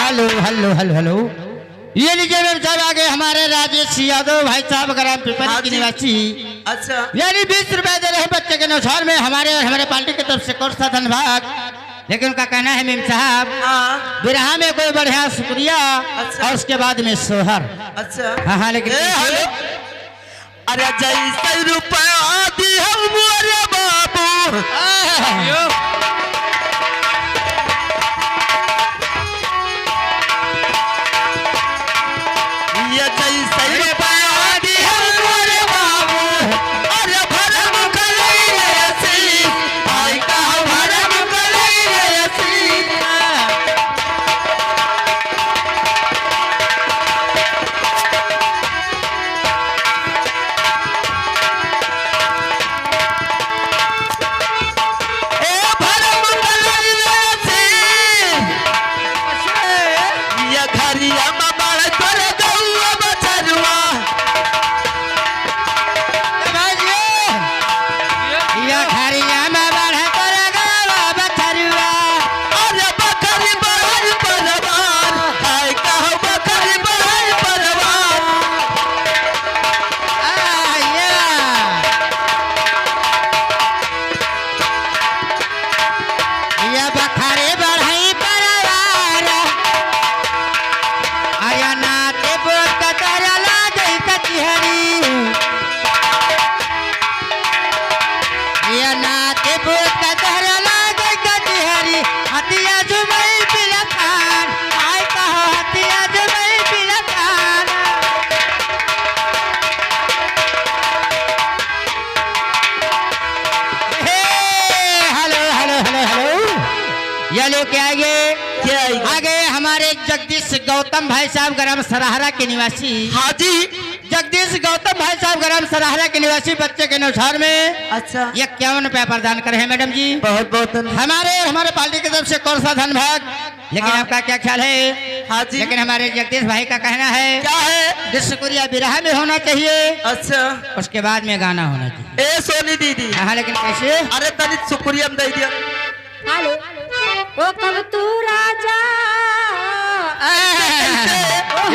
Hello hello hello hello ये लीजिए मेरे साहब आगे हमारे राजेश यादव भाई साहब ग्राम पिपरी की निवासी। अच्छा यानी 20 रुपए दे रहे हैं बच्चे के नुसार में हमारे और हमारे पार्टी की तरफ से कोर्स था धन्यवाद। लेकिन उनका कहना है मीम साहब बिरहा में कोई बढ़िया शुक्रिया। अच्छा। और उसके बाद में सोहर। अच्छा हाँ लेकिन अरे जैसे रुपया दी हम अरे बाबू ये जैसे रुपया दी हम अरे बाबू अरे भरम कलई ऐसी आई का भरम कलई ऐसी ये लोग क्या आगे हमारे जगदीश गौतम भाई साहब ग्राम सराहरा के निवासी। हाँ जी जगदीश गौतम भाई साहब ग्राम सराहरा के निवासी बच्चे के नुसार में अच्छा 51 रुपया प्रदान करे हैं मैडम जी। बहुत बहुत हमारे पार्टी की तरफ से कोर्सा धन्यवाद। लेकिन हाँ। आपका क्या ख्याल है? हाँ जी लेकिन हमारे जगदीश भाई का कहना है क्या है शुक्रिया बिरहा में होना चाहिए अच्छा उसके बाद में गाना होना चाहिए। ए सोनी दीदी हाँ लेकिन कैसे? अरे तनी शुक्रिया दे दिया हेलो वो कम